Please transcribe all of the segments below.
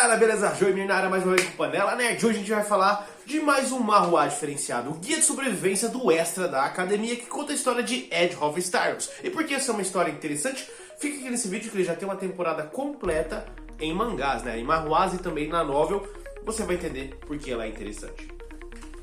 galera, beleza? Joemir na área mais uma vez com Panela Nerd. Hoje a gente vai falar de mais um Marruá diferenciado, o guia de sobrevivência do Extra da Academia, que conta a história de Edge of Stylus. E por que essa é uma história interessante? Fica aqui nesse vídeo que ele já tem uma temporada completa em mangás, né? Em Marruás e também na novel. Você vai entender por que ela é interessante.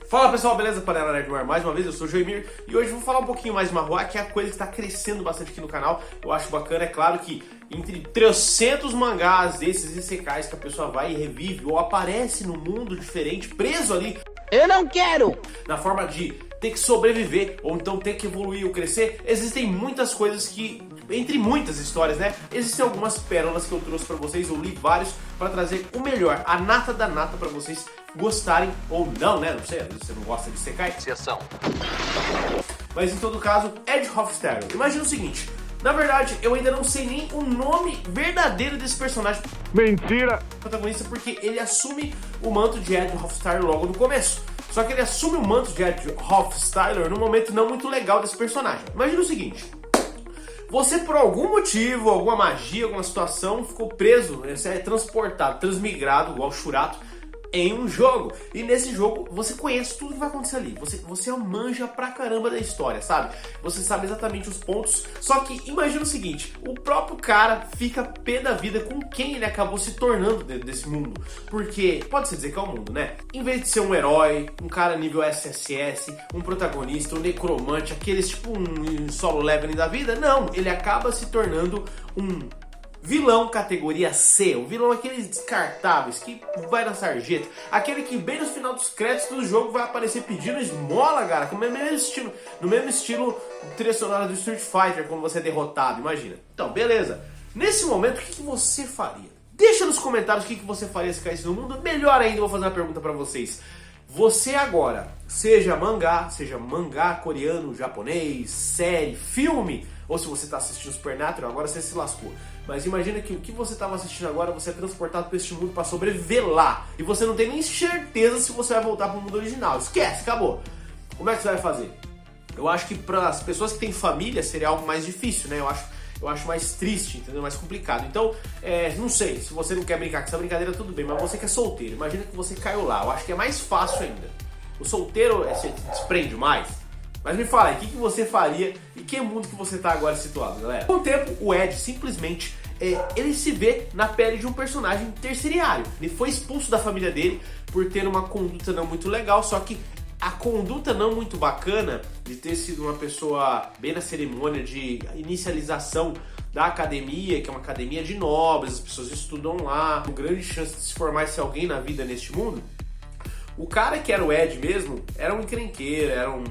Fala pessoal, beleza? Panela Nerd no ar mais uma vez, eu sou o Joemir e hoje eu vou falar um pouquinho mais de Marruá, que é a coisa que está crescendo bastante aqui no canal. Eu acho bacana, é claro que entre 300 mangás desses isekais que a pessoa vai e revive ou aparece no mundo diferente, preso ali, eu não quero! na forma de ter que sobreviver ou então ter que evoluir ou crescer, existem muitas coisas que, entre muitas histórias, né? Existem algumas pérolas que eu trouxe pra vocês, eu li vários pra trazer o melhor, a nata da nata pra vocês gostarem ou não, né? Não sei, às vezes você não gosta de Isekai. Exceção. Mas em todo caso, Edge of Stylus. Imagina o seguinte, na verdade eu ainda não sei nem o nome verdadeiro desse personagem. Mentira! Protagonista, porque ele assume o manto de Edge of Stylus logo no começo. Só que ele assume o manto de Edge of Stylus num momento não muito legal desse personagem. Imagina o seguinte. Você, por algum motivo, alguma magia, alguma situação, ficou preso, você é transportado, transmigrado, igual o Shurato, em um jogo. E nesse jogo, você conhece tudo que vai acontecer ali. Você manja pra caramba da história, sabe? Você sabe exatamente os pontos. Só que imagina o seguinte, o próprio cara fica pé da vida com quem ele acabou se tornando dentro desse mundo. Porque, pode-se dizer que é o mundo, né? Em vez de ser um herói, um cara nível SSS, um protagonista, um necromante, aqueles tipo um solo leveling da vida, não. Ele acaba se tornando um vilão categoria C, o vilão aqueles descartáveis, que vai na sarjeta, aquele que bem no final dos créditos do jogo vai aparecer pedindo esmola, cara, no mesmo estilo trilha sonora do Street Fighter, quando você é derrotado, imagina. Então, beleza. Nesse momento, o que você faria? Deixa nos comentários o que você faria se caísse no mundo. Melhor ainda, eu vou fazer uma pergunta pra vocês. Você agora, seja mangá coreano, japonês, série, filme, ou se você está assistindo Supernatural, agora você se lascou. Mas imagina que o que você estava assistindo agora, você é transportado para este mundo para sobreviver lá. E você não tem nem certeza se você vai voltar para o mundo original. Esquece, acabou. Como é que você vai fazer? Eu acho que para as pessoas que têm família seria algo mais difícil, né? Eu acho mais triste, entendeu? Mais complicado. Então, não sei, se você não quer brincar com essa brincadeira, tudo bem. Mas você que é solteiro, imagina que você caiu lá. Eu acho que é mais fácil ainda. O solteiro se desprende mais. Mas me fala aí, o que você faria e que mundo que você tá agora situado, galera? Com o tempo, o Ed simplesmente, ele se vê na pele de um personagem terciário. Ele foi expulso da família dele por ter uma conduta não muito legal, só que a conduta não muito bacana de ter sido uma pessoa bem na cerimônia de inicialização da academia, que é uma academia de nobres, as pessoas estudam lá, com grande chance de se formar-se alguém na vida neste mundo. O cara que era o Ed mesmo, era um encrenqueiro, era um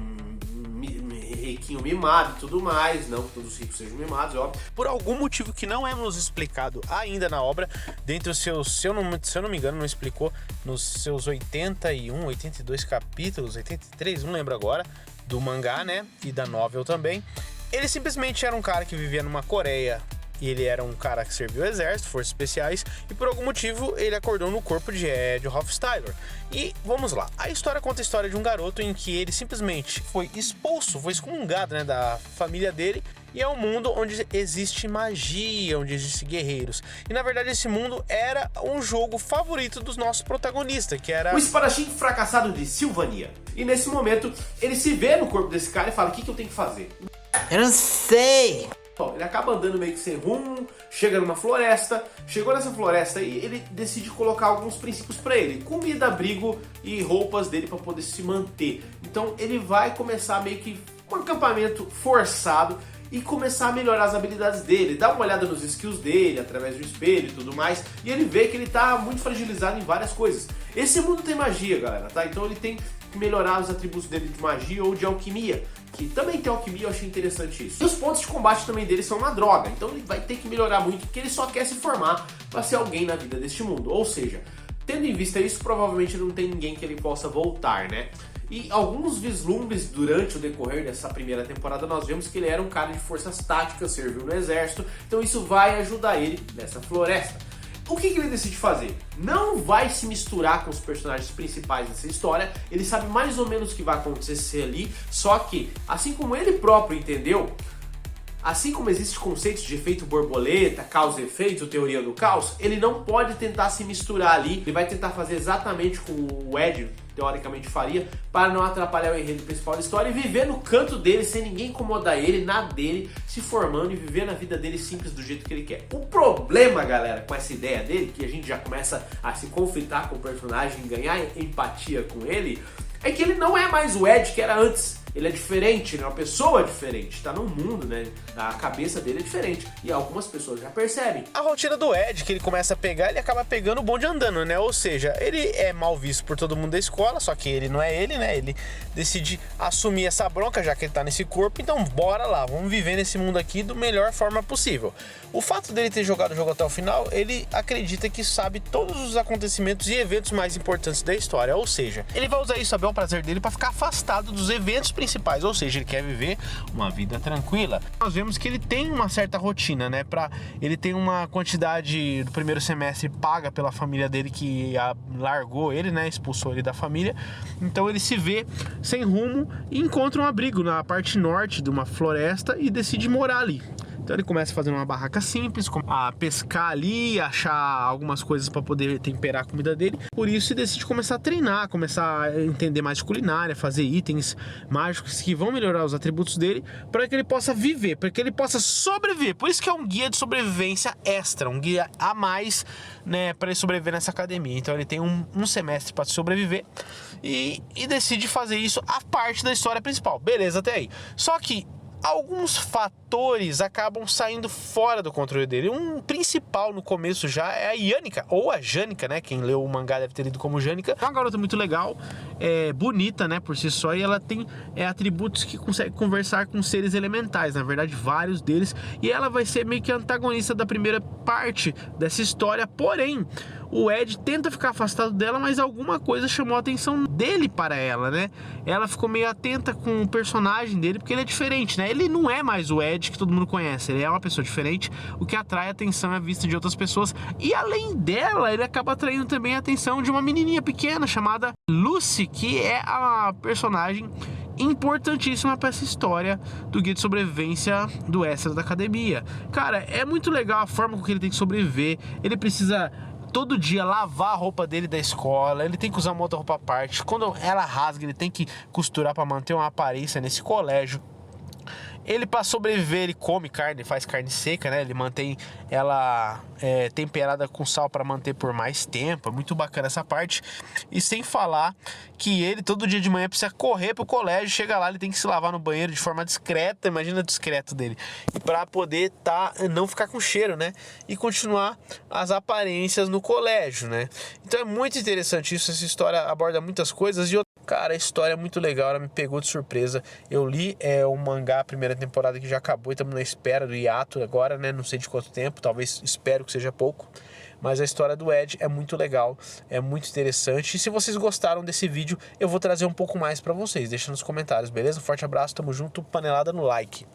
riquinho mimado e tudo mais, não que todos os ricos sejam mimados, óbvio. Por algum motivo que não é nos explicado ainda na obra, dentre os seus, se eu não me engano, não explicou, nos seus 81, 82 capítulos, 83, não lembro agora, do mangá, né, e da novel também, ele simplesmente era um cara que vivia numa Coreia. E ele era um cara que serviu o exército, forças especiais, e por algum motivo ele acordou no corpo de Edge of Stylus. E vamos lá, a história conta a história de um garoto em que ele simplesmente foi expulso, foi excomungado, né, da família dele, e é um mundo onde existe magia, onde existem guerreiros. E na verdade esse mundo era um jogo favorito dos nossos protagonistas, que era o espadachim fracassado de Silvania. E nesse momento ele se vê no corpo desse cara e fala, o que eu tenho que fazer? Eu não sei! Bom, ele acaba andando meio que sem rumo, chega numa floresta, chegou nessa floresta e ele decide colocar alguns princípios pra ele, comida, abrigo e roupas dele pra poder se manter. Então ele vai começar meio que um acampamento forçado e começar a melhorar as habilidades dele, dar uma olhada nos skills dele através do espelho e tudo mais, e ele vê que ele tá muito fragilizado em várias coisas. Esse mundo tem magia, galera, tá? Então ele tem que melhorar os atributos dele de magia ou de alquimia, que também tem alquimia, eu achei interessante isso. E os pontos de combate também dele são uma droga, então ele vai ter que melhorar muito, porque ele só quer se formar para ser alguém na vida deste mundo. Ou seja, tendo em vista isso, provavelmente não tem ninguém que ele possa voltar, né? E alguns vislumbres durante o decorrer dessa primeira temporada nós vemos que ele era um cara de forças táticas, serviu no exército, então isso vai ajudar ele nessa floresta. O que ele decide fazer? Não vai se misturar com os personagens principais dessa história, ele sabe mais ou menos o que vai acontecer ali, só que, assim como ele próprio entendeu, Assim como existem conceitos de efeito borboleta, causa e efeito, ou teoria do caos, ele não pode tentar se misturar ali, ele vai tentar fazer exatamente como o Ed teoricamente faria, para não atrapalhar o enredo principal da história e viver no canto dele, sem ninguém incomodar ele, na dele, se formando e vivendo a vida dele simples do jeito que ele quer. O problema, galera, com essa ideia dele, que a gente já começa a se conflitar com o personagem, ganhar empatia com ele, é que ele não é mais o Ed que era antes. Ele é diferente, ele é uma pessoa diferente, tá num mundo, né? A cabeça dele é diferente e algumas pessoas já percebem. A rotina do Ed, que ele começa a pegar, ele acaba pegando o bonde andando, né? Ou seja, ele é mal visto por todo mundo da escola, só que ele não é ele, né? Ele decide assumir essa bronca, já que ele tá nesse corpo, então bora lá, vamos viver nesse mundo aqui da melhor forma possível. O fato dele ter jogado o jogo até o final, ele acredita que sabe todos os acontecimentos e eventos mais importantes da história, ou seja, ele vai usar isso a bel prazer dele para ficar afastado dos eventos principais, ou seja, ele quer viver uma vida tranquila. Nós vemos que ele tem uma certa rotina, né? Ele tem uma quantidade do primeiro semestre paga pela família dele que largou ele, né? Expulsou ele da família. Então ele se vê sem rumo e encontra um abrigo na parte norte de uma floresta e decide morar ali. Então ele começa fazendo uma barraca simples, a pescar ali, achar algumas coisas para poder temperar a comida dele. Por isso ele decide começar a treinar, começar a entender mais de culinária, fazer itens mágicos que vão melhorar os atributos dele para que ele possa viver, para que ele possa sobreviver. Por isso que é um guia de sobrevivência extra, um guia a mais, né, para ele sobreviver nessa academia. Então ele tem um semestre para sobreviver e decide fazer isso a parte da história principal. Beleza, até aí. Só que alguns fatores acabam saindo fora do controle dele. Um principal no começo já é a Yannika, ou a Janica, né? Quem leu o mangá deve ter lido como Janica. É uma garota muito legal, bonita, né, por si só, e ela tem atributos que consegue conversar com seres elementais, na verdade, vários deles, e ela vai ser meio que a antagonista da primeira parte dessa história, porém, o Ed tenta ficar afastado dela, mas alguma coisa chamou a atenção dele para ela, né? Ela ficou meio atenta com o personagem dele, porque ele é diferente, né? Ele não é mais o Ed que todo mundo conhece, ele é uma pessoa diferente, o que atrai a atenção é a vista de outras pessoas, e além dela, ele acaba atraindo também a atenção de uma menininha pequena chamada Lucy, que é a personagem importantíssima para essa história do guia de sobrevivência do Extra da academia. Cara, é muito legal a forma com que ele tem que sobreviver. Ele precisa todo dia lavar a roupa dele da escola, ele tem que usar uma outra roupa à parte. Quando ela rasga, ele tem que costurar para manter uma aparência nesse colégio. Ele, para sobreviver, ele come carne, faz carne seca, né? Ele mantém ela temperada com sal para manter por mais tempo. É muito bacana essa parte. E sem falar que ele todo dia de manhã precisa correr pro colégio. Chega lá, ele tem que se lavar no banheiro de forma discreta. Imagina o discreto dele. E para poder não ficar com cheiro, né? E continuar as aparências no colégio, né? Então é muito interessante isso. Essa história aborda muitas coisas. E cara, a história é muito legal, ela me pegou de surpresa. Eu li o mangá, a primeira temporada que já acabou, e estamos na espera do hiato agora, né? Não sei de quanto tempo, talvez, espero que seja pouco. Mas a história do Ed é muito legal, é muito interessante. E se vocês gostaram desse vídeo, eu vou trazer um pouco mais pra vocês. Deixa nos comentários, beleza? Um forte abraço, tamo junto, panelada no like.